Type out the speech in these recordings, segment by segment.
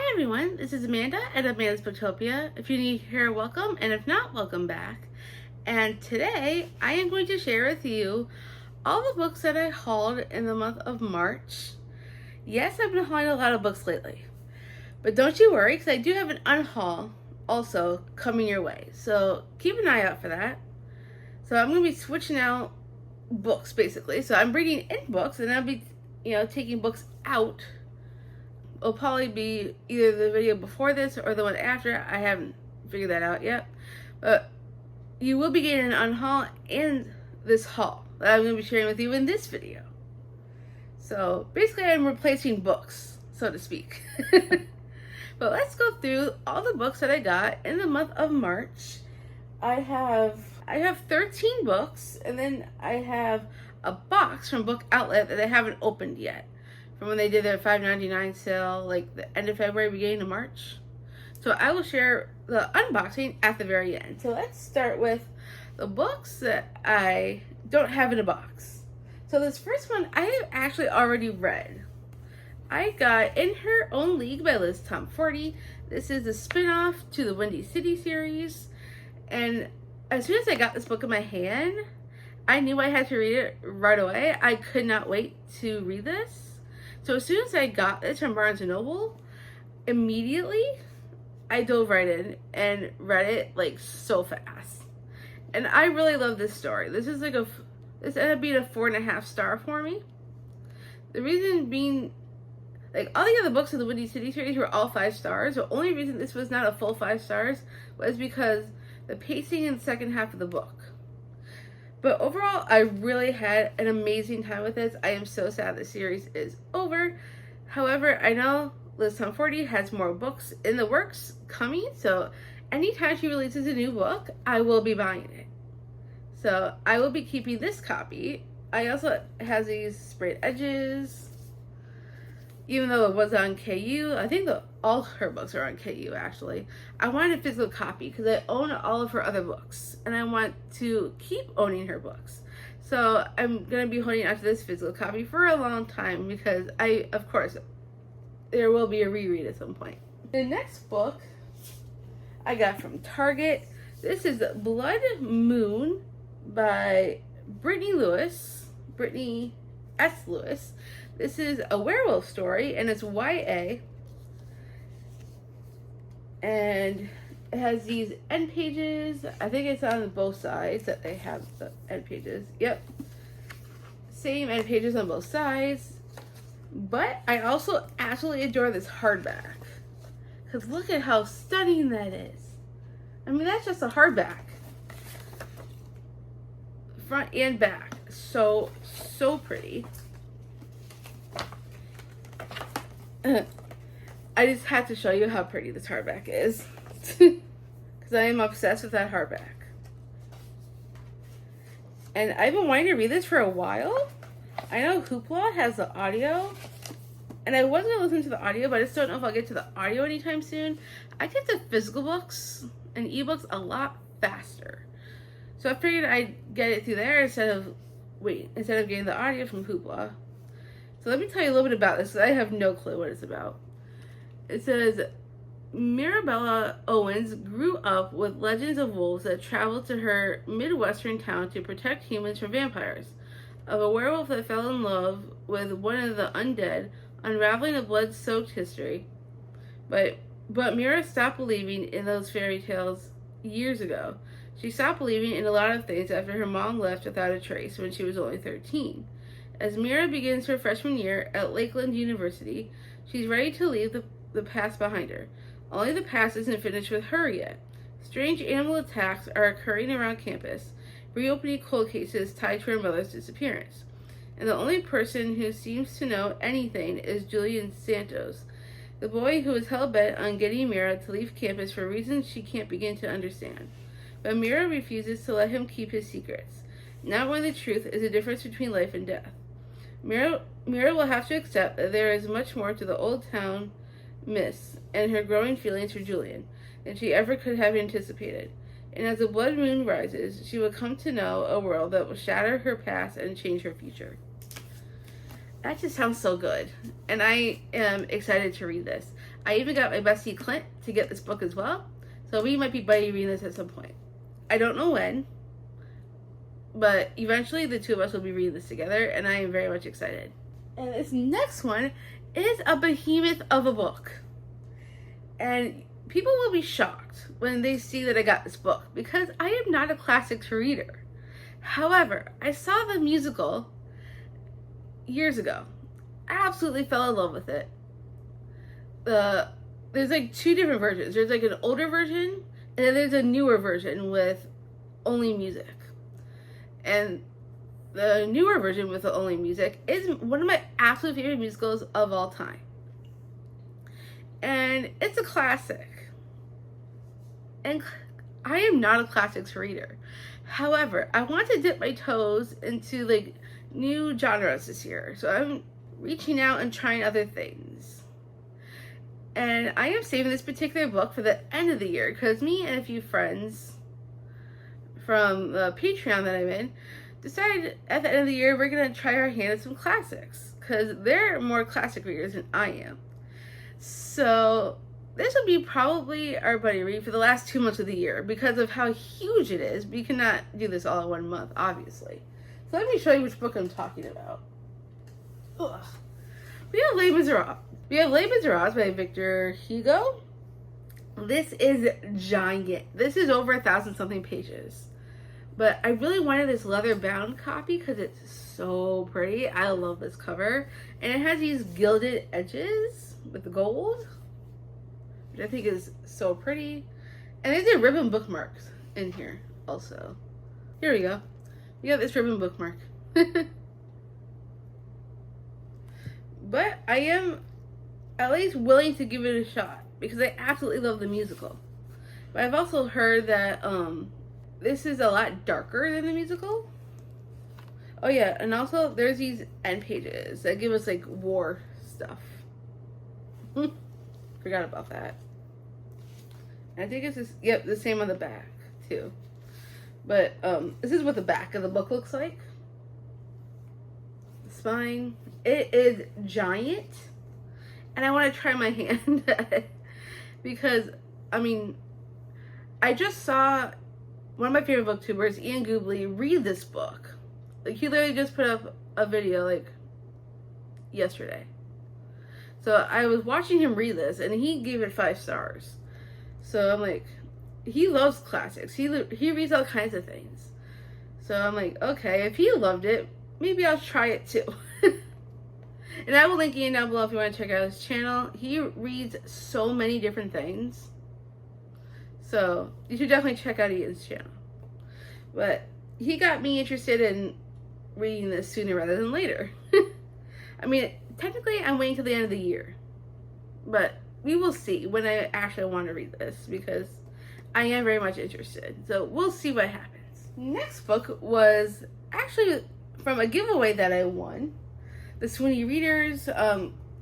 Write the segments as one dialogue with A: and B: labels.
A: Hi everyone, this is Amanda at Amanda's Booktopia. If you're new here, welcome, and if not, welcome back. And today I am going to share with you all the books that I hauled in the month of March. Yes, I've been hauling a lot of books lately, but don't you worry, because I do have an unhaul also coming your way. So keep an eye out for that. So I'm going to be switching out books basically. So I'm bringing in books, and I'll be, taking books out. It'll probably be either the video before this or the one after. I haven't figured that out yet. But you will be getting an unhaul and this haul that I'm going to be sharing with you in this video. So basically I'm replacing books, so to speak. But let's go through all the books that I got in the month of March. I have 13 books, and then I have a box from Book Outlet that I haven't opened yet, from when they did their $5.99 sale, like the end of February, beginning of March. So I will share the unboxing at the very end. So let's start with the books that I don't have in a box. So this first one I have actually already read. I got In Her Own League by Liz Tomforty. This is a spin-off to the Windy City series. And as soon as I got this book in my hand, I knew I had to read it right away. I could not wait to read this. So as soon as I got this from Barnes & Noble, immediately I dove right in and read it like so fast. And I really love this story. This ended up being a 4.5 star for me. The reason being, like, all the other books in the Windy City series were all 5 stars. The only reason this was not a full 5 stars was because the pacing in the second half of the book. But overall, I really had an amazing time with this. I am so sad the series is over. However, I know Liz Tomforty has more books in the works coming, so anytime she releases a new book, I will be buying it. So I will be keeping this copy. I also has these sprayed edges. Even though it was on KU, I think all her books are on KU actually. I wanted a physical copy because I own all of her other books, and I want to keep owning her books. So I'm going to be holding on to this physical copy for a long time because of course, there will be a reread at some point. The next book I got from Target. This is Blood Moon by Brittany S. Lewis. This is a werewolf story, and it's YA. And it has these end pages. I think it's on both sides that they have the end pages. Yep. Same end pages on both sides. But I also absolutely adore this hardback. Because look at how stunning that is. I mean, that's just a hardback. Front and back. So pretty. I just had to show you how pretty this hardback is. Because I am obsessed with that hardback. And I've been wanting to read this for a while. I know Hoopla has the audio. And I was going to listen to the audio, but I just don't know if I'll get to the audio anytime soon. I get the physical books and ebooks a lot faster. So I figured I'd get it through there instead of getting the audio from Hoopla. So let me tell you a little bit about this, because I have no clue what it's about. It says, Mirabella Owens grew up with legends of wolves that traveled to her Midwestern town to protect humans from vampires, of a werewolf that fell in love with one of the undead, unraveling a blood-soaked history. But Mira stopped believing in those fairy tales years ago. She stopped believing in a lot of things after her mom left without a trace when she was only 13. As Mira begins her freshman year at Lakeland University, she's ready to leave the past behind her. Only the past isn't finished with her yet. Strange animal attacks are occurring around campus, reopening cold cases tied to her mother's disappearance. And the only person who seems to know anything is Julian Santos, the boy who is hell-bent on getting Mira to leave campus for reasons she can't begin to understand. But Mira refuses to let him keep his secrets, not when the truth is the difference between life and death. Mira will have to accept that there is much more to the old town miss and her growing feelings for Julian than she ever could have anticipated. And as the blood moon rises, she will come to know a world that will shatter her past and change her future. That just sounds so good. And I am excited to read this. I even got my bestie Clint to get this book as well. So we might be buddy reading this at some point. I don't know when, but eventually the two of us will be reading this together, and I am very much excited. And this next one is a behemoth of a book. And people will be shocked when they see that I got this book, because I am not a classics reader. However, I saw the musical years ago. I absolutely fell in love with it. There's like two different versions. There's like an older version, and then there's a newer version with only music. And the newer version with the only music is one of my absolute favorite musicals of all time. And it's a classic. And I am not a classics reader. However, I want to dip my toes into like new genres this year. So I'm reaching out and trying other things. And I am saving this particular book for the end of the year, because me and a few friends from the Patreon that I'm in decided at the end of the year we're going to try our hand at some classics, because they're more classic readers than I am. So this will be probably our buddy read for the last 2 months of the year, because of how huge it is. We cannot do this all in 1 month, obviously. So let me show you which book I'm talking about. Ugh. We have Les Miserables. We have Les Miserables by Victor Hugo. This is giant. This is over 1,000 something pages. But I really wanted this leather bound copy because it's so pretty. I love this cover. And it has these gilded edges with the gold, which I think is so pretty. And there's a ribbon bookmarks in here also. Here we go. We got this ribbon bookmark. But I am at least willing to give it a shot, because I absolutely love the musical. But I've also heard that this is a lot darker than the musical. Oh yeah, and also there's these end pages that give us like war stuff. Forgot about that. And I think it's just, yep, the same on the back too. But this is what the back of the book looks like. The spine. It is giant. And I want to try my hand at it. Because, I mean, I just saw one of my favorite booktubers, Ian Goobley, read this book. Like, he literally just put up a video, like, yesterday. So I was watching him read this, and he gave it 5 stars. So I'm like, he loves classics. He reads all kinds of things. So I'm like, okay, if he loved it, maybe I'll try it too. And I will link Ian down below if you want to check out his channel. He reads so many different things. So you should definitely check out Ian's channel. But he got me interested in reading this sooner rather than later. I mean, technically I'm waiting till the end of the year. But we will see when I actually want to read this, because I am very much interested. So we'll see what happens. Next book was actually from a giveaway that I won. The Sweeney Readers,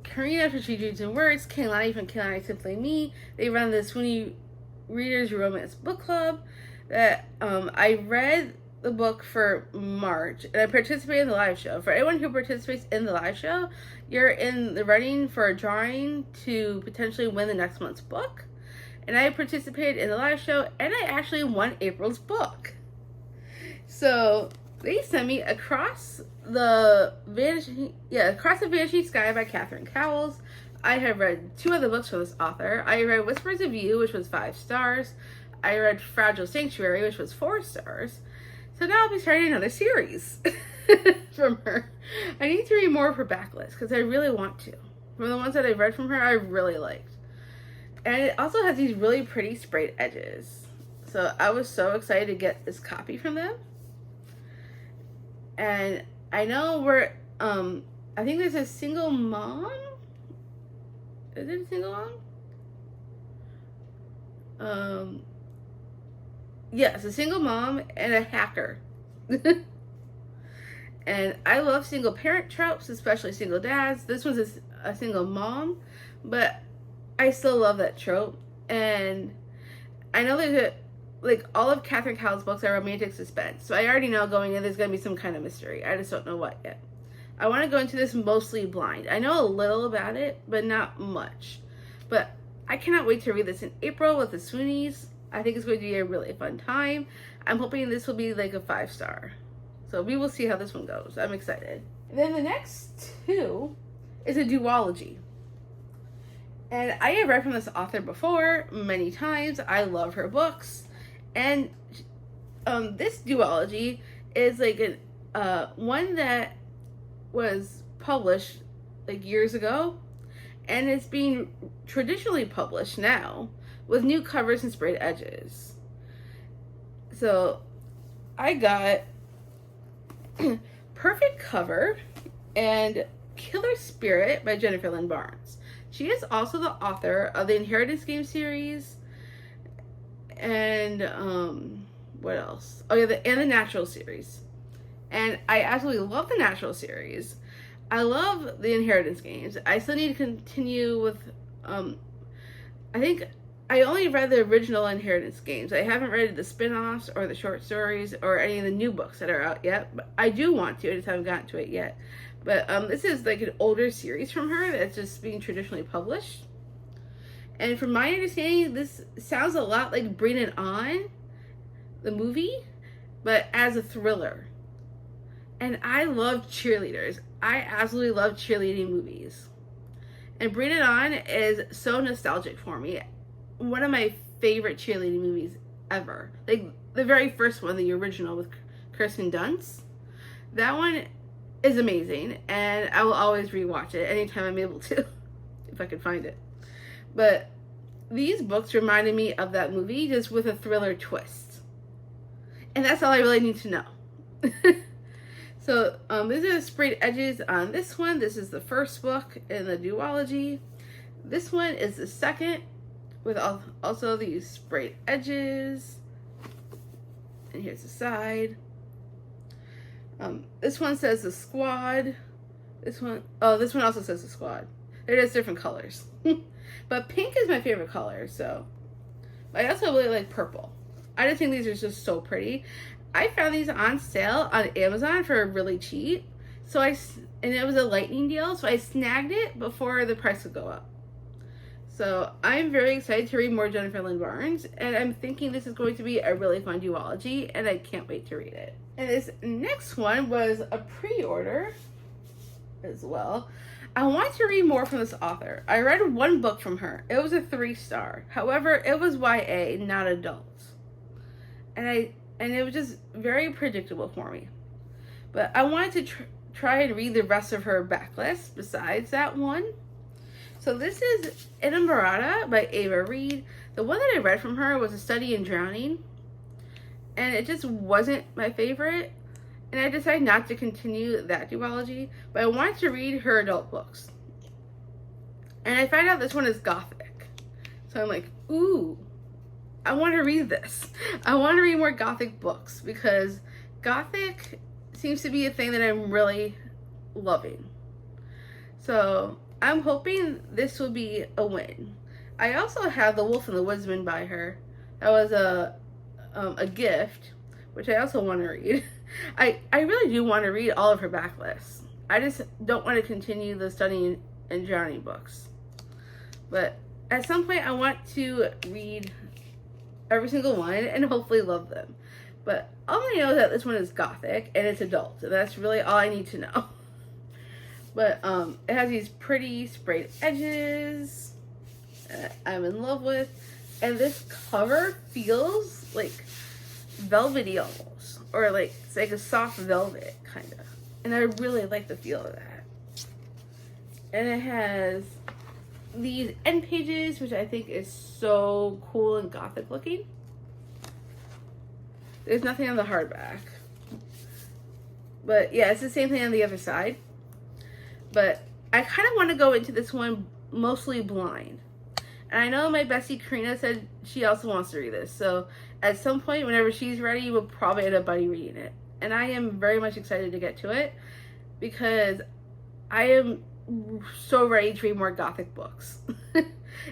A: Karina from She Dreams in Words, Kaylani from Kaylani Simply Me. They run the Sweeney Readers Romance Book Club. That I read the book for March, and I participated in the live show. For anyone who participates in the live show, you're in the running for a drawing to potentially win the next month's book. And I participated in the live show, and I actually won April's book. So they sent me Across the Vanishing Sky by Catherine Cowles. I have read 2 other books from this author. I read Whispers of You, which was 5 stars. I read Fragile Sanctuary, which was 4 stars. So now I'll be starting another series from her. I need to read more of her backlist, because I really want to. From the ones that I've read from her, I really liked. And it also has these really pretty sprayed edges. So I was so excited to get this copy from them. And I know we're, I think there's a single mom. Is it a single mom? Yes, a single mom and a hacker. And I love single parent tropes, especially single dads. This one's a single mom, but I still love that trope. And I know there's like all of Catherine Cowles' books are romantic suspense. So I already know going in there's going to be some kind of mystery. I just don't know what yet. I want to go into this mostly blind. I know a little about it, but not much. But I cannot wait to read this in April with the Swoonies. I think it's going to be a really fun time. I'm hoping this will be like a 5-star. So we will see how this one goes. I'm excited. And then the next two is a duology. And I have read from this author before many times. I love her books. And this duology is like one that was published like years ago, and it's being traditionally published now with new covers and sprayed edges. So I got Perfect Cover and Killer Spirit by Jennifer Lynn Barnes. She is also the author of the Inheritance Game series and what else? Oh yeah, and the Natural series. And I absolutely love the Natural series. I love the Inheritance games. I still need to continue with I think I only read the original Inheritance games. I haven't read the spin-offs or the short stories or any of the new books that are out yet. But I do want to. I just haven't gotten to it yet. But this is like an older series from her that's just being traditionally published. And from my understanding, this sounds a lot like Bring It On, the movie, but as a thriller. And I love cheerleaders. I absolutely love cheerleading movies. And Bring It On is so nostalgic for me. One of my favorite cheerleading movies ever. Like the very first one, the original with Kirsten Dunst. That one is amazing, and I will always rewatch it anytime I'm able to, if I can find it. But these books reminded me of that movie, just with a thriller twist. And that's all I really need to know. So these are the sprayed edges on this one. This is the first book in the duology. This one is the second, with also these sprayed edges. And here's the side. This one says the squad. This one also says the squad. They're just different colors. But pink is my favorite color, so. I also really like purple. I just think these are just so pretty. I found these on sale on Amazon for really cheap. And it was a lightning deal, so I snagged it before the price would go up. So I'm very excited to read more Jennifer Lynn Barnes, and I'm thinking this is going to be a really fun duology, and I can't wait to read it. And this next one was a pre-order as well. I want to read more from this author. I read one book from her. It was a 3-star. However, it was YA, not adult. And it was just very predictable for me. But I wanted to try and read the rest of her backlist besides that one. So this is Inamorata by Ava Reed. The one that I read from her was A Study in Drowning. And it just wasn't my favorite. And I decided not to continue that duology. But I wanted to read her adult books. And I found out this one is Gothic. So I'm like, ooh, I want to read this. I want to read more Gothic books. Because Gothic seems to be a thing that I'm really loving. So I'm hoping this will be a win. I also have The Wolf and the Woodsman by her. That was a gift, which I also want to read. I really do want to read all of her backlists. I just don't want to continue the Studying and Drowning books. But at some point I want to read every single one and hopefully love them. But all I know is that this one is Gothic and it's adult. And that's really all I need to know. But it has these pretty sprayed edges I'm in love with. And this cover feels like velvety almost. Or like it's like a soft velvet kind of. And I really like the feel of that. And it has these end pages, which I think is so cool and Gothic looking. There's nothing on the hardback. But yeah, it's the same thing on the other side. But I kind of want to go into this one mostly blind. And I know my bestie Karina said she also wants to read this. So at some point, whenever she's ready, we'll probably end up buddy reading it. And I am very much excited to get to it. Because I am so ready to read more Gothic books.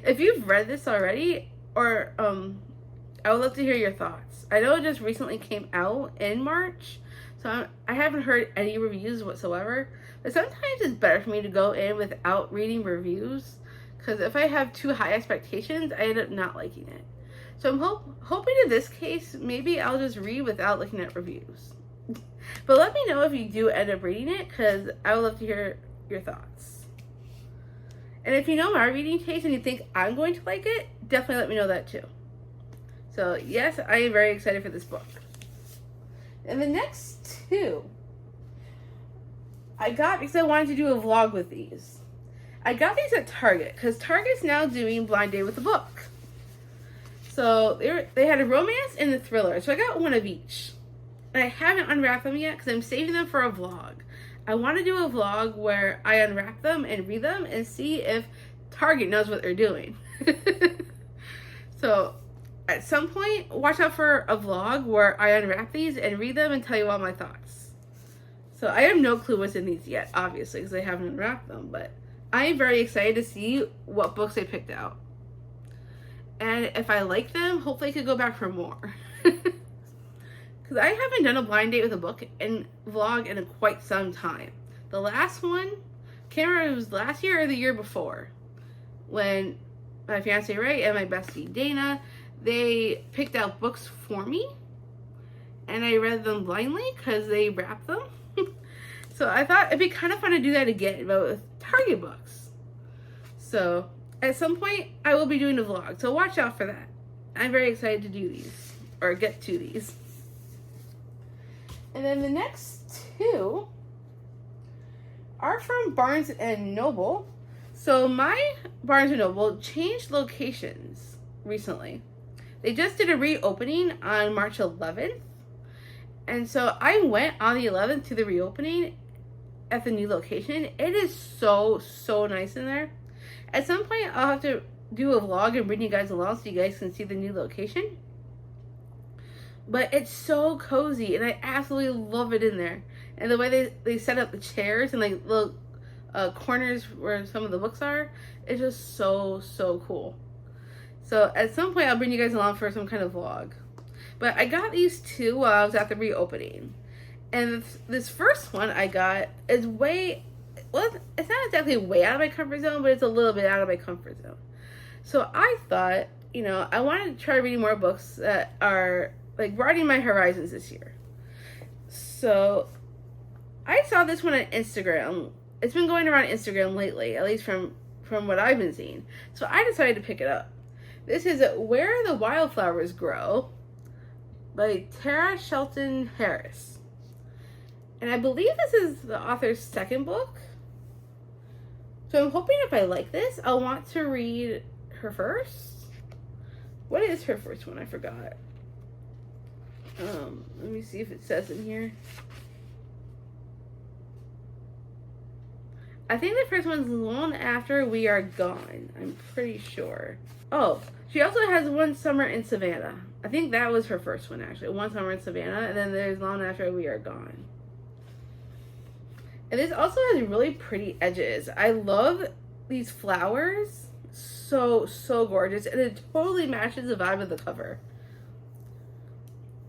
A: If you've read this already, or I would love to hear your thoughts. I know it just recently came out in March. So I haven't heard any reviews whatsoever. But sometimes it's better for me to go in without reading reviews. Because if I have too high expectations, I end up not liking it. So I'm hoping in this case, maybe I'll just read without looking at reviews. But let me know if you do end up reading it, because I would love to hear your thoughts. And if you know my reading taste and you think I'm going to like it, definitely let me know that too. So yes, I am very excited for this book. And the next two, I got because I wanted to do a vlog with these. I got these at Target, because Target's now doing blind date with a book. So they had a romance and a thriller. So I got one of each. And I haven't unwrapped them yet because I'm saving them for a vlog. I want to do a vlog where I unwrap them and read them and see if Target knows what they're doing. So at some point, watch out for a vlog where I unwrap these and read them and tell you all my thoughts. So I have no clue what's in these yet, obviously, because I haven't unwrapped them. But I am very excited to see what books I picked out. And if I like them, hopefully I could go back for more. Because I haven't done a blind date with a book and vlog in quite some time. The last one, can't remember if it was last year or the year before, when my fiance Ray and my bestie Dana, they picked out books for me, and I read them blindly because they wrapped them. So I thought it'd be kind of fun to do that again, but with Target books. So at some point, I will be doing a vlog, so watch out for that. I'm very excited to do these, or get to these. And then the next two are from Barnes and Noble. So my Barnes and Noble changed locations recently. They just did a reopening on March 11th. And so I went on the 11th to the reopening at the new location. It is so nice in there. At some point, I'll have to do a vlog and bring you guys along so you guys can see the new location. But it's so cozy, and I absolutely love it in there. And the way they set up the chairs and like little corners where some of the books are, it's just so cool. So at some point, I'll bring you guys along for some kind of vlog. But I got these two while I was at the reopening. And this first one I got is well, it's not exactly way out of my comfort zone, but it's a little bit out of my comfort zone. So I thought, I wanted to try reading more books that are like broadening my horizons this year. So I saw this one on Instagram. It's been going around Instagram lately, at least from what I've been seeing. So I decided to pick it up. This is Where the Wildflowers Grow by Tara Shelton Harris. And I believe this is the author's second book. So I'm hoping if I like this, I'll want to read her first. What is her first one? I forgot. Let me see if it says in here. I think the first one's Long After We Are Gone. I'm pretty sure. Oh, she also has One Summer in Savannah. I think that was her first one, actually. One Summer in Savannah, and then there's Long After We Are Gone. And this also has really pretty edges. I love these flowers. So gorgeous. And it totally matches the vibe of the cover.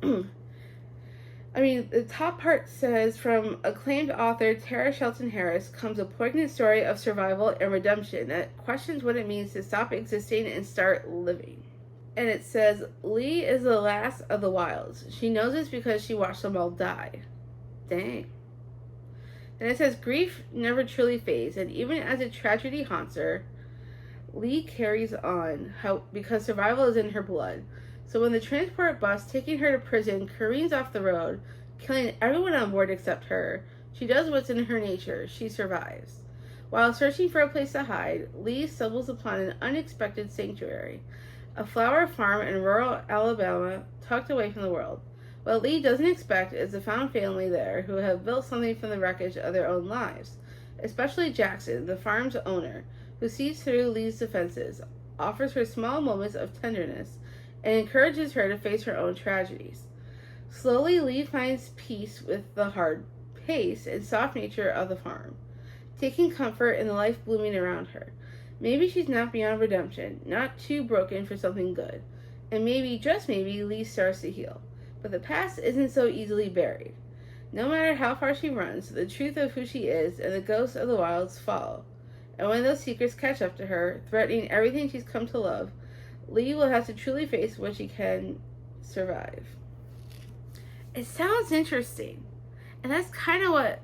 A: I mean, the top part says, from acclaimed author Tara Shelton Harris comes a poignant story of survival and redemption that questions what it means to stop existing and start living. And it says, Lee is the last of the wilds. She knows this because she watched them all die. Dang. And it says, grief never truly fades, and even as a tragedy haunts her, Lee carries on because survival is in her blood. So when the transport bus taking her to prison careens off the road, killing everyone on board except her, she does what's in her nature. She survives. While searching for a place to hide, Lee stumbles upon an unexpected sanctuary, a flower farm in rural Alabama tucked away from the world. What Lee doesn't expect is a found family there who have built something from the wreckage of their own lives, especially Jackson, the farm's owner, who sees through Lee's defenses, offers her small moments of tenderness, and encourages her to face her own tragedies. Slowly, Lee finds peace with the hard pace and soft nature of the farm, taking comfort in the life blooming around her. Maybe she's not beyond redemption, not too broken for something good, and maybe, just maybe, Lee starts to heal. But the past isn't so easily buried. No matter how far she runs, the truth of who she is and the ghosts of the wilds follow. and when those secrets catch up to her, threatening everything she's come to love, Lee will have to truly face what she can survive. It sounds interesting, and that's kind of what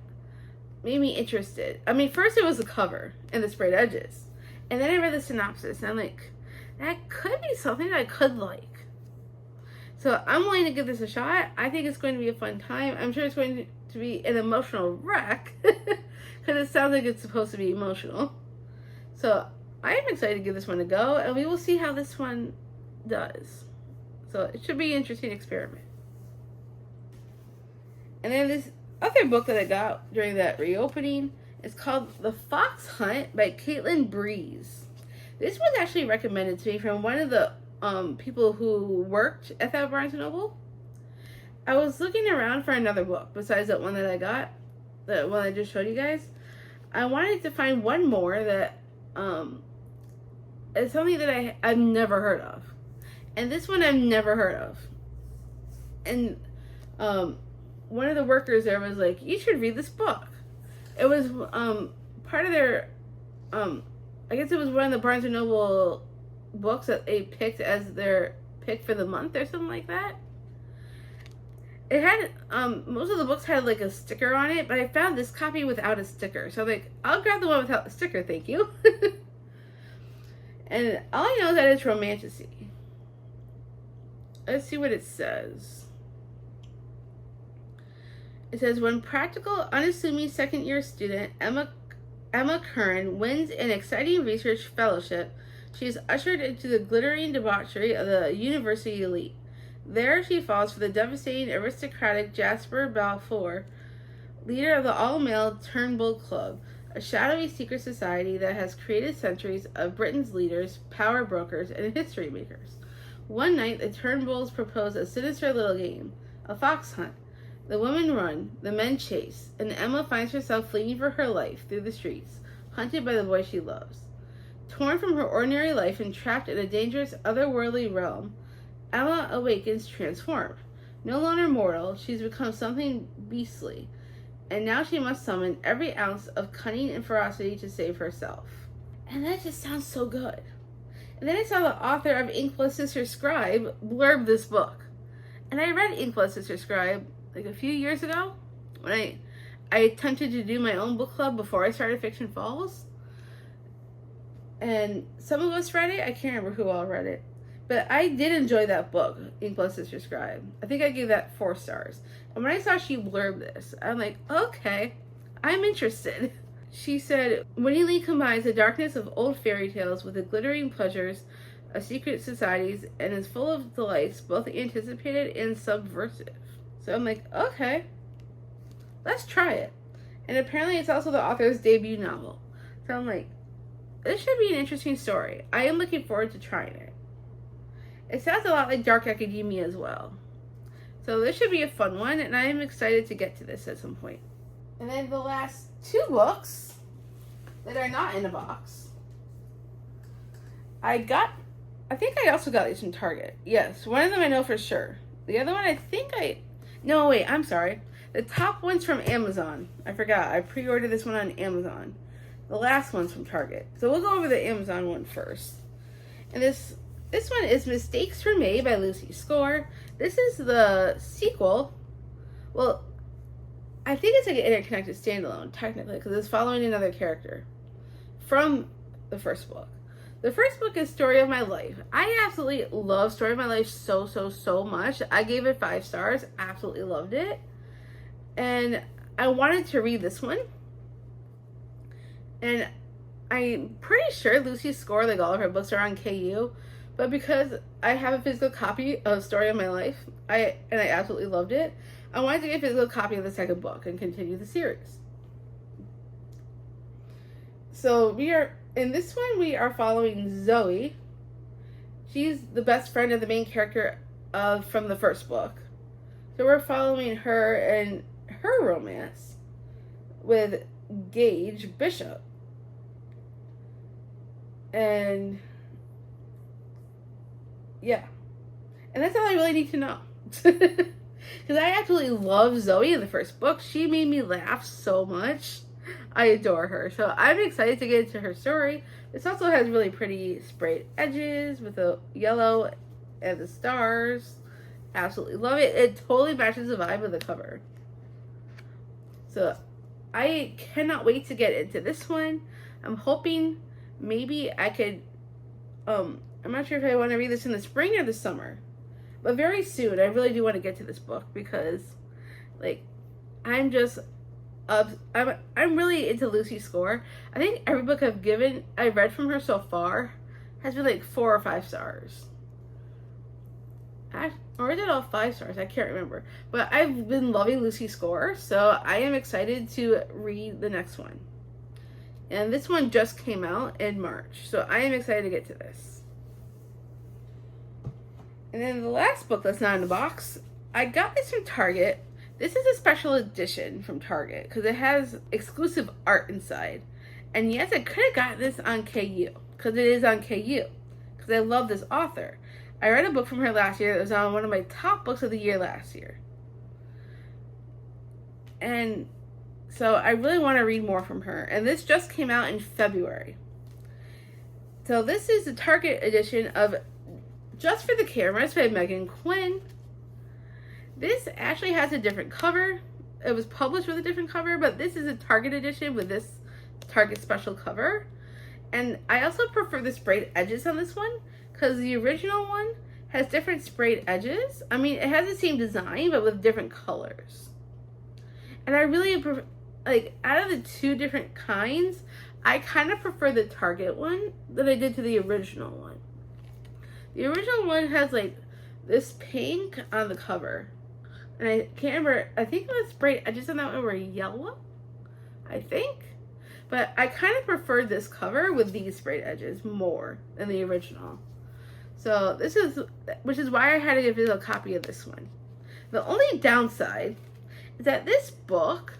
A: made me interested. I mean, first it was the cover and the sprayed edges, and then I read the synopsis, and I'm like, that could be something that I could like. So I'm willing to give this a shot. I think it's going to be a fun time. I'm sure it's going to be an emotional wreck, because it sounds like it's supposed to be emotional. So I am excited to give this one a go, and we will see how this one does. So it should be an interesting experiment. And then this other book that I got during that reopening is called The Fox Hunt by Caitlin Breeze. This was actually recommended to me from one of the people who worked at that Barnes & Noble. I was looking around for another book besides that one that I got, the one I just showed you guys. I wanted to find one more that is something that I've never heard of. And this one I've never heard of. And one of the workers there was like, you should read this book. It was part of their, I guess it was one of the Barnes & Noble books that they picked as their pick for the month or something like that. It had, most of the books had like a sticker on it, but I found this copy without a sticker. So I'm like, I'll grab the one without the sticker, thank you. And all I know is that it's romantasy. Let's see what it says. It says, when practical, unassuming second-year student Emma Curran wins an exciting research fellowship, she is ushered into the glittering debauchery of the university elite. There she falls for the devastating aristocratic Jasper Balfour, leader of the all-male Turnbull Club, a shadowy secret society that has created centuries of Britain's leaders, power brokers, and history makers. One night, the Turnbulls propose a sinister little game, a fox hunt. The women run, the men chase, and Emma finds herself fleeing for her life through the streets, hunted by the boy she loves. Torn from her ordinary life and trapped in a dangerous otherworldly realm, Emma awakens transformed. No longer mortal, she's become something beastly, and now she must summon every ounce of cunning and ferocity to save herself. And that just sounds so good. And then I saw the author of Ink Blood Sister Scribe blurb this book. And I read Ink Blood Sister Scribe like a few years ago when I attempted to do my own book club before I started Fiction Falls. And some of us read it. I can't remember who all read it. But I did enjoy that book, Ink Blood Sister Scribe. I think I gave that 4 stars. And when I saw she blurbed this, I'm like, okay, I'm interested. She said, winningly combines the darkness of old fairy tales with the glittering pleasures of secret societies and is full of delights, both anticipated and subversive. So I'm like, okay, let's try it. And apparently it's also the author's debut novel. So I'm like, this should be an interesting story. I am looking forward to trying it. It sounds a lot like Dark Academia as well. So this should be a fun one, and I am excited to get to this at some point. And then the last 2 books that are not in a box. I think I also got these from Target. Yes, one of them I know for sure. The other one no wait, I'm sorry. The top one's from Amazon. I forgot, I pre-ordered this one on Amazon. The last one's from Target. So we'll go over the Amazon one first. And this one is Mistakes Were Made by Lucy Score. This is the sequel. Well, I think it's like an interconnected standalone, technically, because it's following another character from the first book. The first book is Story of My Life. I absolutely love Story of My Life so much. I gave it 5 stars. Absolutely loved it. And I wanted to read this one. And I'm pretty sure Lucy Score, like all of her books, are on KU. But because I have a physical copy of Story of My Life, I absolutely loved it, I wanted to get a physical copy of the second book and continue the series. So in this one, we are following Zoe. She's the best friend of the main character from the first book. So we're following her and her romance with Gage Bishop. And yeah. And that's all I really need to know. Because I absolutely love Zoe in the first book. She made me laugh so much. I adore her. So I'm excited to get into her story. This also has really pretty sprayed edges with the yellow and the stars. Absolutely love it. It totally matches the vibe of the cover. So I cannot wait to get into this one. I'm hoping maybe I could, I'm not sure if I want to read this in the spring or the summer. But very soon, I really do want to get to this book because, like, I'm just, I'm really into Lucy Score. I think every book I've read from her so far has been like 4 or 5 stars. Or is it all 5 stars? I can't remember. But I've been loving Lucy Score, so I am excited to read the next one. And this one just came out in March, so I am excited to get to this. And then the last book that's not in the box, I got this from Target. This is a special edition from Target because it has exclusive art inside. And yes, I could have gotten this on KU because it is on KU because I love this author. I read a book from her last year that was on one of my top books of the year last year. And so I really want to read more from her. And this just came out in February. So this is the Target edition of Just for the Cameras by Megan Quinn. This actually has a different cover. It was published with a different cover, but this is a Target edition with this Target special cover. And I also prefer the sprayed edges on this one because the original one has different sprayed edges. I mean, it has the same design, but with different colors. And I really, like, out of the 2 different kinds, I kind of prefer the Target one than I did to the original one. The original one has, like, this pink on the cover. And I can't remember, I think it was sprayed edges on that one were yellow, I think. But I kind of preferred this cover with these sprayed edges more than the original. So this is, which is why I had to get a physical copy of this one. The only downside is that this book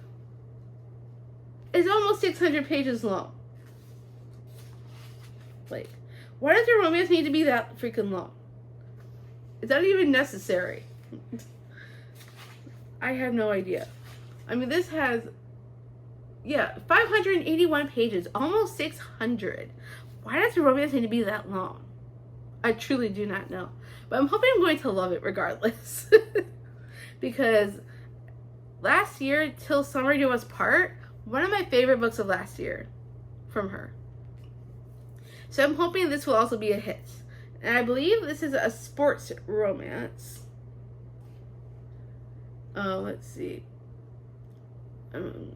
A: is almost 600 pages long. Like, why does your romance need to be that freaking long? Is that even necessary? I have no idea. I mean, this has, 581 pages, almost 600. Why does the romance need to be that long? I truly do not know. But I'm hoping I'm going to love it regardless. Because last year, Till Summer Do Us Part, one of my favorite books of last year from her. So I'm hoping this will also be a hit. And I believe this is a sports romance. Let's see.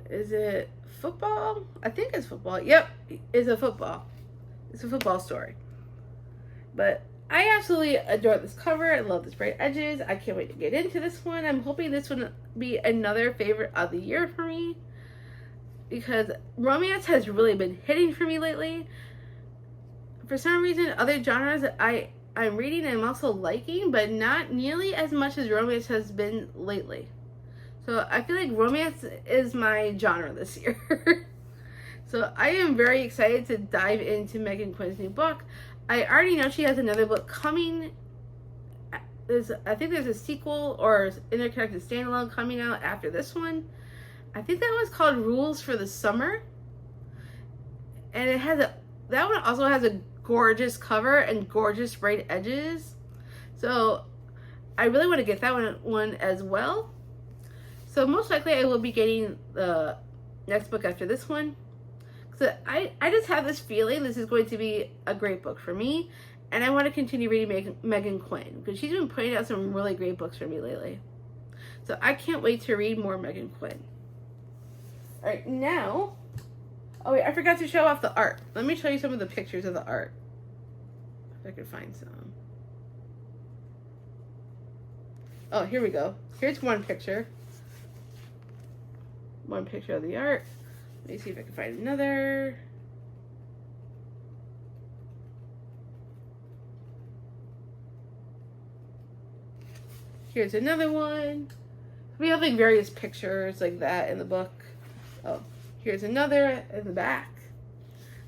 A: Is it football? I think it's football. Yep, it's a football. It's a football story. But I absolutely adore this cover. I love the sprayed edges. I can't wait to get into this one. I'm hoping this will be another favorite of the year for me. Because romance has really been hitting for me lately. For some reason, other genres I'm reading and I'm also liking, but not nearly as much as romance has been lately. So I feel like romance is my genre this year. So I am very excited to dive into Megan Quinn's new book. I already know she has another book coming. I think there's a sequel or interconnected standalone coming out after this one. I think that one's called Rules for the Summer. And it has that one also has a gorgeous cover and gorgeous sprayed edges. So I really want to get that one as well. So most likely I will be getting the next book after this one. So I just have this feeling this is going to be a great book for me. And I want to continue reading Megan Quinn because she's been putting out some really great books for me lately. So I can't wait to read more Megan Quinn. All right, now, oh wait, I forgot to show off the art. Let me show you some of the pictures of the art. If I can find some. Oh, here we go. Here's one picture. One picture of the art. Let me see if I can find another. Here's another one. We have like various pictures like that in the book. Oh, here's another in the back.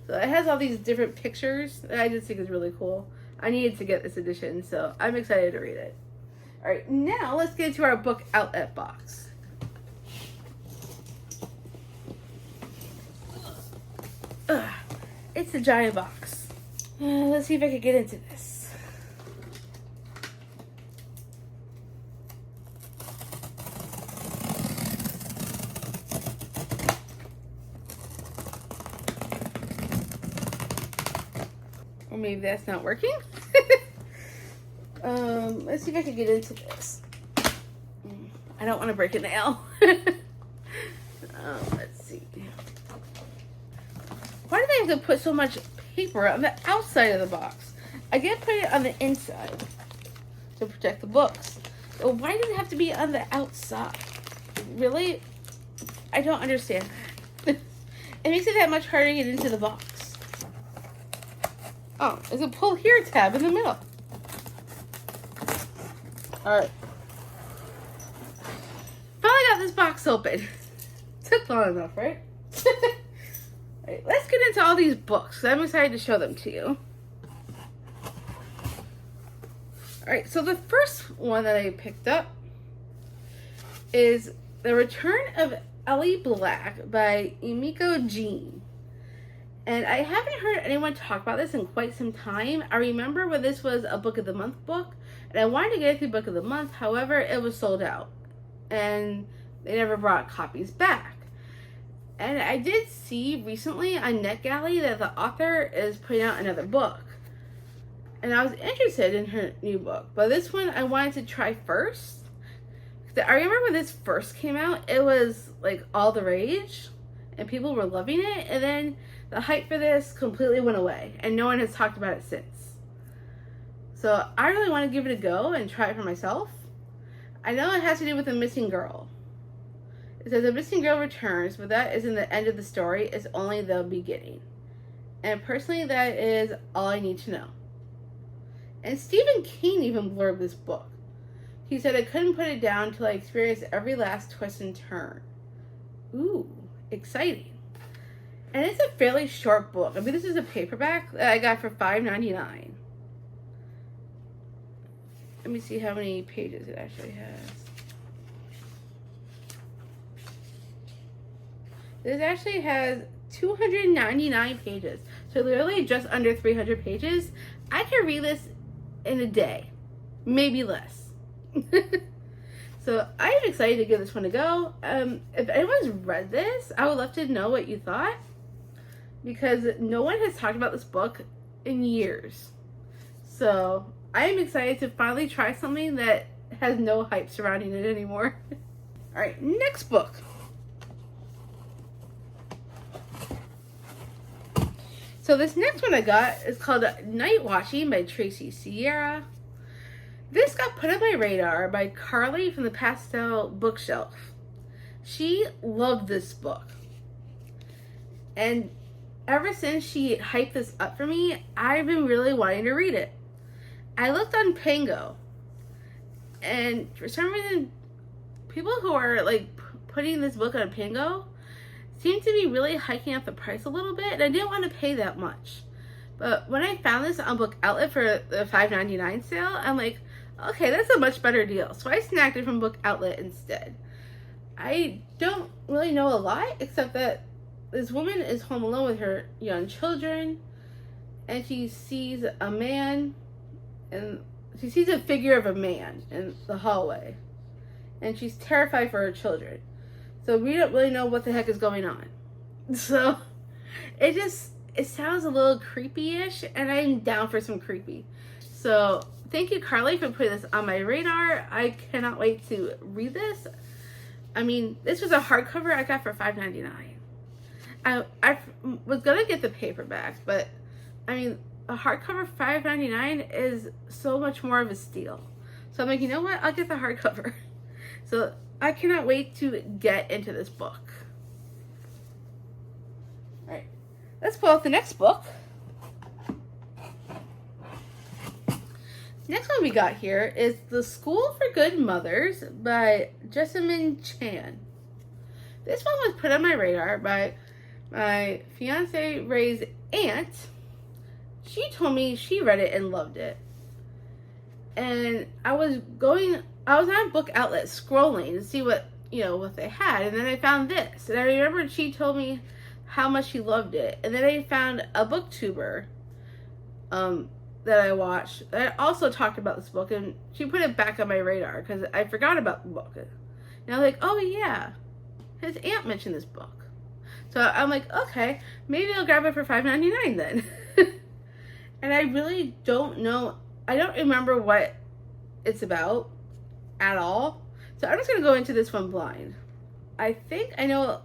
A: So it has all these different pictures that I just think is really cool. I needed to get this edition, so I'm excited to read it. All right, now let's get into our book outlet box. It's a giant box. Let's see if I can get into this. Or maybe that's not working. Let's see if I can get into this. I don't want to break a nail. Let's see. Why do they have to put so much paper on the outside of the box? I get put it on the inside to protect the books. But why does it have to be on the outside? Really? I don't understand that. It makes it that much harder to get into the box. Oh, there's a pull here tab in the middle. Alright. Finally got this box open. Took long enough, right? Alright, let's get into all these books. I'm excited to show them to you. Alright, so the first one that I picked up is The Return of Ellie Black by Emiko Jean. And I haven't heard anyone talk about this in quite some time. I remember when this was a Book of the Month book, and I wanted to get it through Book of the Month. However, it was sold out, and they never brought copies back. And I did see recently on NetGalley that the author is putting out another book. And I was interested in her new book. But this one I wanted to try first. I remember when this first came out, it was like all the rage. And people were loving it. And then the hype for this completely went away. And no one has talked about it since. So I really want to give it a go and try it for myself. I know it has to do with a missing girl. It says a missing girl returns, but that isn't the end of the story. It's only the beginning. And personally, that is all I need to know. And Stephen King even blurbed this book. He said, I couldn't put it down till I experienced every last twist and turn. Ooh, exciting. And it's a fairly short book. I mean, this is a paperback that I got for $5.99. Let me see how many pages it actually has. This actually has 299 pages. So literally just under 300 pages. I can read this in a day. Maybe less. So I'm excited to give this one a go. If anyone's read this, I would love to know what you thought. Because no one has talked about this book in years. So I am excited to finally try something that has no hype surrounding it anymore. Alright, next book. So this next one I got is called Night Watching by Tracy Sierra. This got put on my radar by Carly from the Pastel Bookshelf. She loved this book. And ever since she hyped this up for me, I've been really wanting to read it. I looked on Pango. And for some reason, people who are like putting this book on Pango seemed to be really hiking up the price a little bit, and I didn't want to pay that much. But when I found this on Book Outlet for the $5.99 sale, I'm like, okay, that's a much better deal. So I snagged it from Book Outlet instead. I don't really know a lot, except that this woman is home alone with her young children, and she sees a man, and she sees a figure of a man in the hallway, and she's terrified for her children. So we don't really know what the heck is going on. So it sounds a little creepy-ish, and I'm down for some creepy. So thank you, Carly, for putting this on my radar. I cannot wait to read this. I mean, this was a hardcover I got for $5.99. I was going to get the paperback, but I mean, a hardcover $5.99 is so much more of a steal. So I'm like, you know what? I'll get the hardcover. So I cannot wait to get into this book. Alright, let's pull out the next book. Next one we got here is The School for Good Mothers by Jessamine Chan. This one was put on my radar by my fiance Ray's aunt. She told me she read it and loved it. And I was on Book Outlet scrolling to see what they had, and then I found this. And I remember she told me how much she loved it. And then I found a booktuber that I watched that also talked about this book, and she put it back on my radar because I forgot about the book. And I was like, oh yeah, his aunt mentioned this book. So I'm like, okay, maybe I'll grab it for $5.99 then. And I really don't know, I don't remember what it's about at all. So I'm just going to go into this one blind. I think I know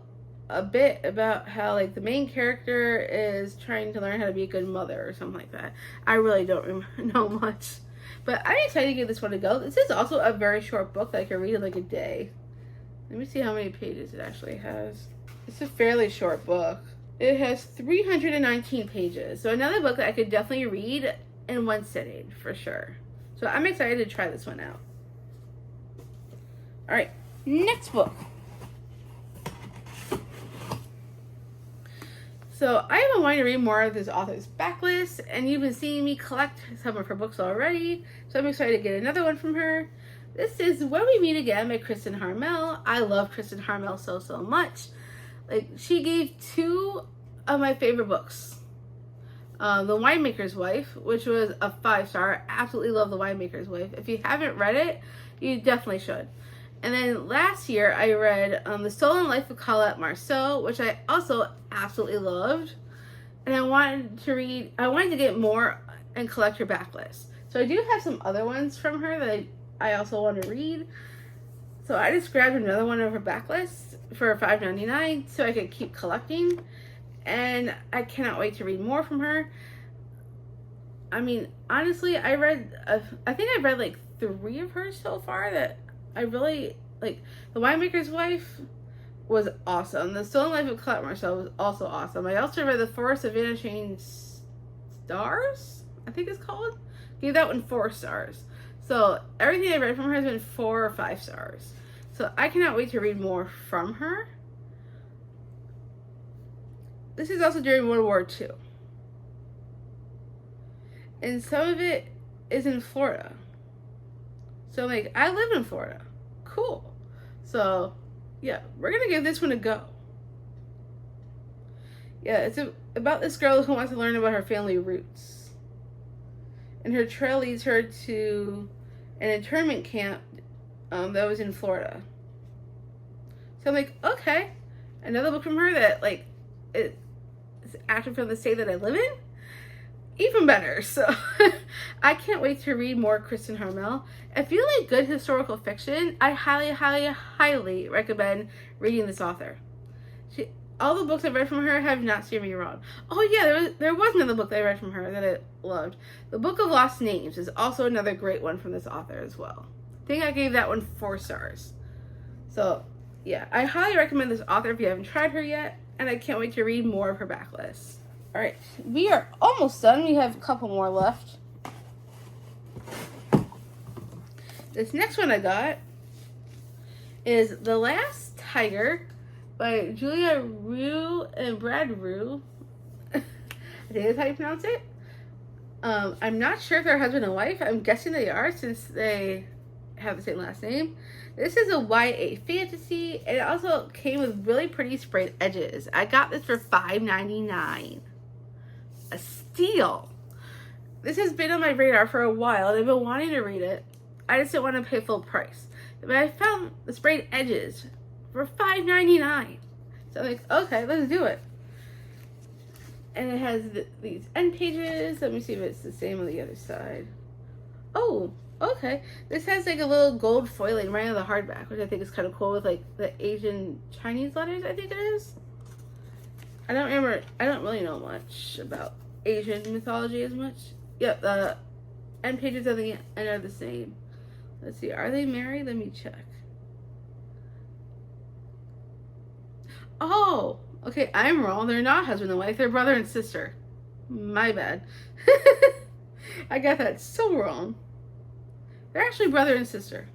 A: a bit about how, like, the main character is trying to learn how to be a good mother or something like that. I really don't know much. But I'm excited to give this one a go. This is also a very short book that I can read in like a day. Let me see how many pages it actually has. It's a fairly short book. It has 319 pages. So another book that I could definitely read in one sitting for sure. So I'm excited to try this one out. All right, next book. So I have been wanting to read more of this author's backlist, and you've been seeing me collect some of her books already, so I'm excited to get another one from her. This is When We Meet Again by Kristen Harmel. I love Kristen Harmel so much. Like, she gave two of my favorite books. The Winemaker's Wife, which was a 5-star. Absolutely love The Winemaker's Wife. If you haven't read it, you definitely should. And then last year I read The Stolen Life of Colette Marceau, which I also absolutely loved. And I wanted to get more and collect her backlist. So I do have some other ones from her that I also want to read. So I just grabbed another one of her backlists for $5.99 so I could keep collecting. And I cannot wait to read more from her. I mean, honestly, I think I've read like 3 of hers so far that I really like. The Winemaker's Wife was awesome. The Stolen Life of Colette Marceau was also awesome. I also read The Forest of Vanishing Stars, I think it's called. Gave that one 4 stars. So everything I read from her has been 4 or 5 stars. So I cannot wait to read more from her. This is also during World War II. And some of it is in Florida. So, like, I live in Florida. Cool. So, yeah, we're going to give this one a go. Yeah, it's about this girl who wants to learn about her family roots. And her trail leads her to an internment camp that was in Florida. So I'm like, okay, another book from her that, like, it's actually from the state that I live in. Even better. So I can't wait to read more Kristen Harmel. If you like good historical fiction, I highly recommend reading this author. All the books I've read from her have not steered me wrong. Oh yeah, there was another book that I read from her that I loved. The Book of Lost Names is also another great one from this author as well. I think I gave that one 4 stars. So yeah, I highly recommend this author if you haven't tried her yet, and I can't wait to read more of her backlist. All right, we are almost done. We have a couple more left. This next one I got is The Last Tiger by Julia Rue and Brad Rue. I think that's how you pronounce it. I'm not sure if they're husband and wife. I'm guessing they are since they have the same last name. This is a YA fantasy. It also came with really pretty sprayed edges. I got this for $5.99. A steal. This has been on my radar for a while and I've been wanting to read it. I just didn't want to pay full price. But I found the sprayed edges for $5.99. So I'm like, okay, let's do it. And it has these end pages. Let me see if it's the same on the other side. Oh, okay. This has like a little gold foiling right on the hardback, which I think is kind of cool with like the Asian Chinese letters, I think it is. I don't really know much about Asian mythology as much. Yep, the end pages of the end are the same. Let's see, are they married? Let me check. Oh, okay, I'm wrong. They're not husband and wife. They're brother and sister. My bad. I got that so wrong. They're actually brother and sister.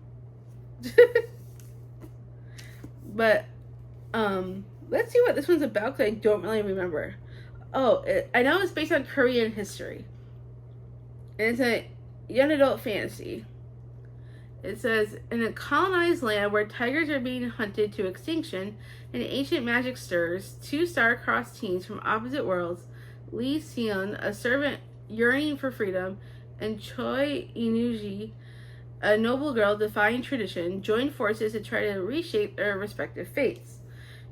A: But, let's see what this one's about because I don't really remember. Oh, I know it's based on Korean history. And it's a young adult fantasy. It says, in a colonized land where tigers are being hunted to extinction and ancient magic stirs, two star-crossed teens from opposite worlds, Lee Seon, a servant yearning for freedom, and Choi Inuji, a noble girl defying tradition, join forces to try to reshape their respective fates.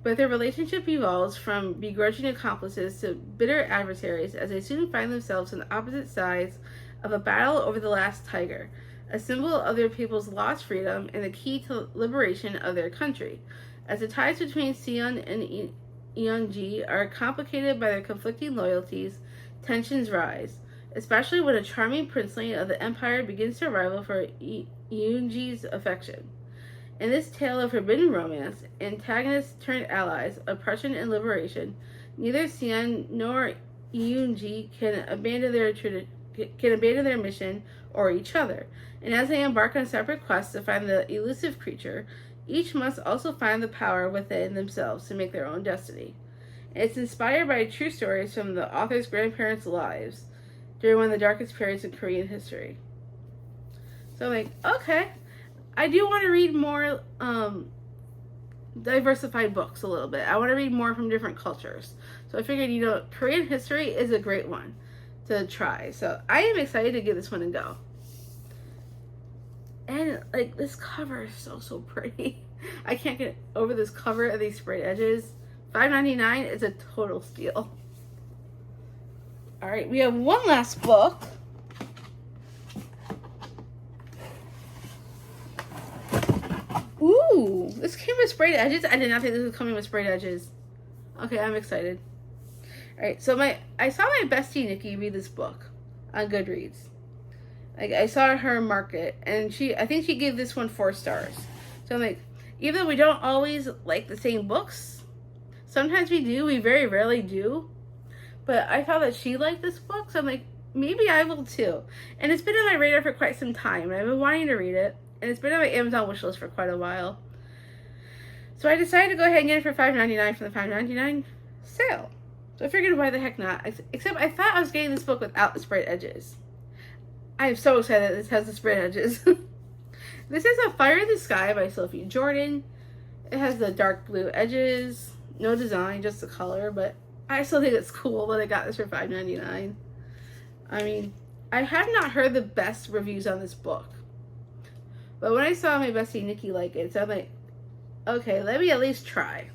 A: But their relationship evolves from begrudging accomplices to bitter adversaries as they soon find themselves on opposite sides of a battle over the last tiger, a symbol of their people's lost freedom and the key to liberation of their country. As the ties between Seon and Eunji are complicated by their conflicting loyalties, tensions rise, especially when a charming princeling of the empire begins to rival for Eunji's affection. In this tale of forbidden romance, antagonists turned allies, oppression and liberation, neither Seon nor Eunji can abandon their mission or each other. And as they embark on separate quests to find the elusive creature, each must also find the power within themselves to make their own destiny. It's inspired by true stories from the author's grandparents' lives during one of the darkest periods in Korean history. So I'm like, okay, I do want to read more diversified books a little bit. I want to read more from different cultures. So I figured, Korean history is a great one to try. So I am excited to give this one a go. And this cover is so pretty. I can't get over this cover and these sprayed edges. $5.99 is a total steal. All right, we have one last book. Ooh, this came with sprayed edges. I did not think this was coming with sprayed edges. Okay, I'm excited. All right, so I saw my bestie Nikki read this book on GoodReads. I saw her mark it, and I think she gave this one 4 stars. So I'm like, even though we don't always like the same books, sometimes we do, we very rarely do. But I thought that she liked this book, so I'm like, maybe I will too. And it's been on my radar for quite some time, and I've been wanting to read it, and it's been on my Amazon wishlist for quite a while. So I decided to go ahead and get it for $5.99 from the $5.99 sale. So I figured, why the heck not? Except I thought I was getting this book without the sprayed edges. I am so excited that this has the sprayed edges. This is A Fire in the Sky by Sophie Jordan. It has the dark blue edges, no design, just the color, but I still think it's cool that I got this for $5.99. I mean, I have not heard the best reviews on this book. But when I saw my bestie Nikki like it, so I'm like, okay, let me at least try.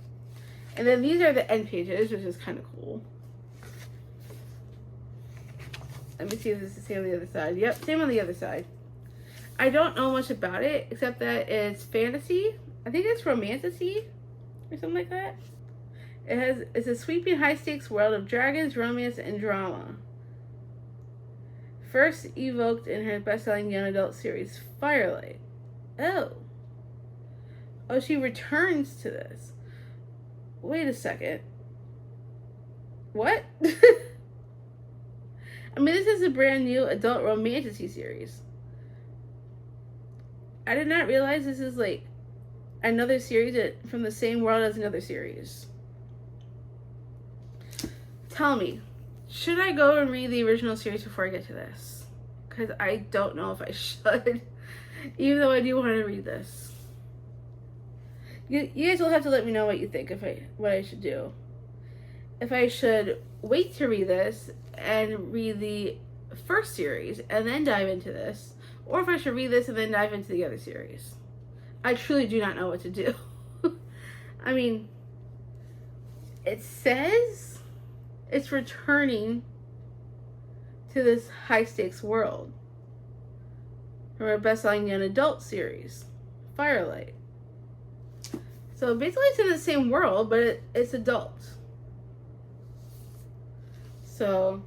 A: And then these are the end pages, which is kind of cool. Let me see if this is the same on the other side. Yep, same on the other side. I don't know much about it, except that it's fantasy. I think it's romantasy or something like that. It's a sweeping high-stakes world of dragons, romance, and drama. First evoked in her best-selling young adult series, Firelight. Oh, she returns to this. Wait a second. What? I mean, this is a brand new adult romantasy series. I did not realize this is another series from the same world as another series. Tell me, should I go and read the original series before I get to this? Because I don't know if I should, even though I do want to read this. You guys will have to let me know what you think, what I should do. If I should wait to read this and read the first series and then dive into this, or if I should read this and then dive into the other series. I truly do not know what to do. I mean, it says it's returning to this high-stakes world from our best-selling young adult series, Firelight. So basically it's in the same world, but it's adult. So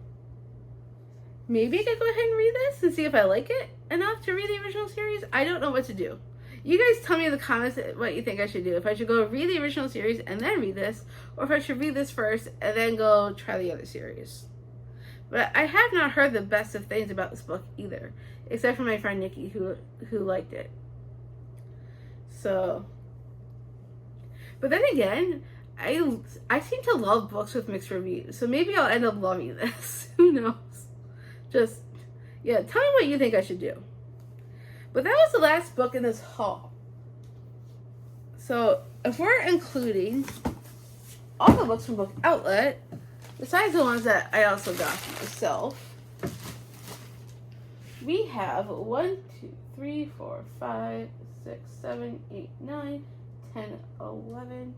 A: maybe I could go ahead and read this and see if I like it enough to read the original series. I don't know what to do. You guys tell me in the comments what you think I should do. If I should go read the original series and then read this, or if I should read this first and then go try the other series. But I have not heard the best of things about this book either, except for my friend Nikki who liked it. So, but then again, I seem to love books with mixed reviews, so maybe I'll end up loving this. Who knows? Just, yeah, tell me what you think I should do. But that was the last book in this haul. So if we're including all the books from Book Outlet, besides the ones that I also got for myself, we have 1, 2, 3, 4, 5, 6, 7, 8, 9, 10, 11,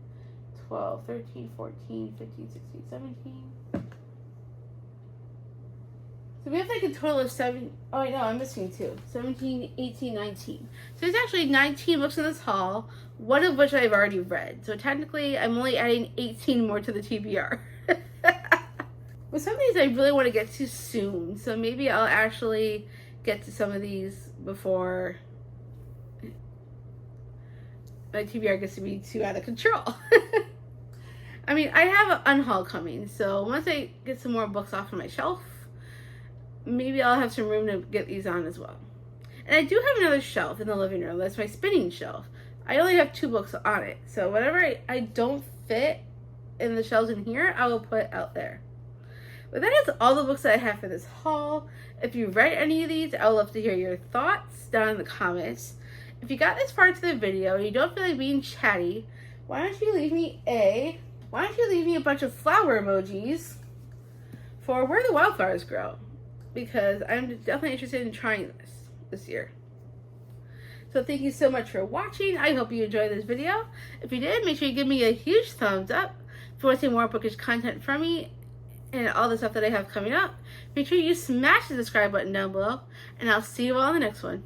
A: 12, 13, 14, 15, 16, 17. So we have like a total of 7. Oh, wait, no, I'm missing 2. 17, 18, 19. So there's actually 19 books in this haul, one of which I've already read. So technically, I'm only adding 18 more to the TBR. But some of these I really want to get to soon. So maybe I'll actually get to some of these before my TBR gets to be too out of control. I mean, I have an unhaul coming. So once I get some more books off of my shelf, maybe I'll have some room to get these on as well. And I do have another shelf in the living room. That's my spinning shelf. I only have 2 books on it. So whatever I don't fit in the shelves in here, I will put out there. But that is all the books that I have for this haul. If you read any of these, I would love to hear your thoughts down in the comments. If you got this far into the video and you don't feel like being chatty, why don't you leave me a bunch of flower emojis for where the wildflowers grow? Because I'm definitely interested in trying this year. So thank you so much for watching. I hope you enjoyed this video. If you did, make sure you give me a huge thumbs up. If you want to see more bookish content from me and all the stuff that I have coming up, make sure you smash the subscribe button down below, and I'll see you all in the next one.